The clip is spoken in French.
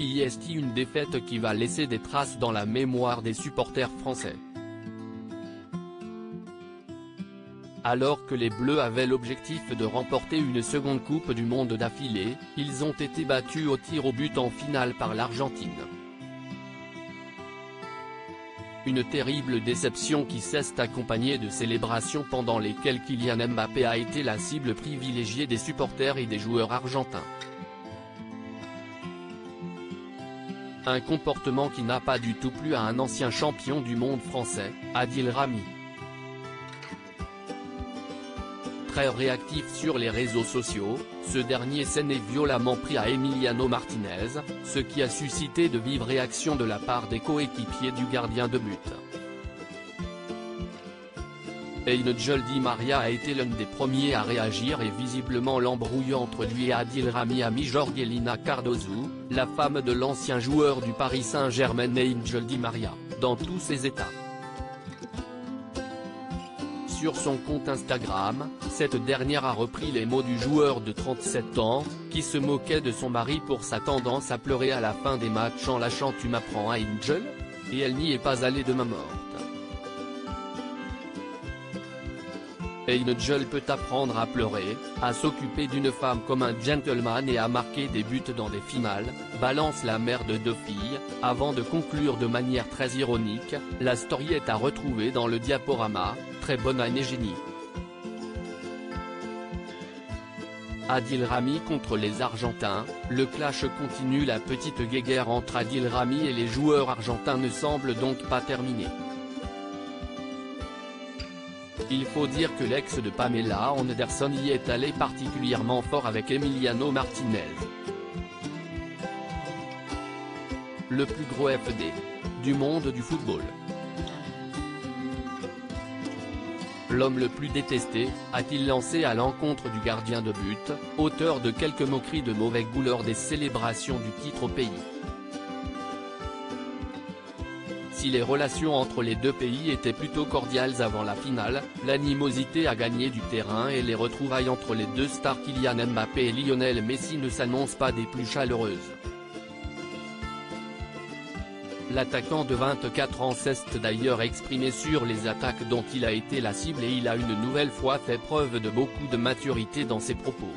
est une défaite qui va laisser des traces dans la mémoire des supporters français. Alors que les Bleus avaient l'objectif de remporter une seconde Coupe du Monde d'affilée, ils ont été battus au tir au but en finale par l'Argentine. Une terrible déception qui s'est accompagnée de célébrations pendant lesquelles Kylian Mbappé a été la cible privilégiée des supporters et des joueurs argentins. Un comportement qui n'a pas du tout plu à un ancien champion du monde français, Adil Rami. Très réactif sur les réseaux sociaux, ce dernier s'en est violemment pris à Emiliano Martinez, ce qui a suscité de vives réactions de la part des coéquipiers du gardien de but. Angel Di Maria a été l'un des premiers à réagir et visiblement l'embrouille entre lui et Adil Rami a mis Jorgelina Cardozo, la femme de l'ancien joueur du Paris Saint-Germain Angel Di Maria, dans tous ses états. Sur son compte Instagram, cette dernière a repris les mots du joueur de 37 ans, qui se moquait de son mari pour sa tendance à pleurer à la fin des matchs en lâchant « Tu m'apprends Angel ?» et elle n'y est pas allée de main morte. Angel peut apprendre à pleurer, à s'occuper d'une femme comme un gentleman et à marquer des buts dans des finales, balance la mère de deux filles, avant de conclure de manière très ironique, la story est à retrouver dans le diaporama, très bonne année génie. Adil Rami contre les Argentins, le clash continue. La petite guéguerre entre Adil Rami et les joueurs argentins ne semble donc pas terminée. Il faut dire que l'ex de Pamela Anderson y est allé particulièrement fort avec Emiliano Martinez. Le plus gros FD du monde du football. L'homme le plus détesté, a-t-il lancé à l'encontre du gardien de but, auteur de quelques moqueries de mauvais goût lors des célébrations du titre au pays. Si les relations entre les deux pays étaient plutôt cordiales avant la finale, l'animosité a gagné du terrain et les retrouvailles entre les deux stars Kylian Mbappé et Lionel Messi ne s'annoncent pas des plus chaleureuses. L'attaquant de 24 ans s'est d'ailleurs exprimé sur les attaques dont il a été la cible et il a une nouvelle fois fait preuve de beaucoup de maturité dans ses propos.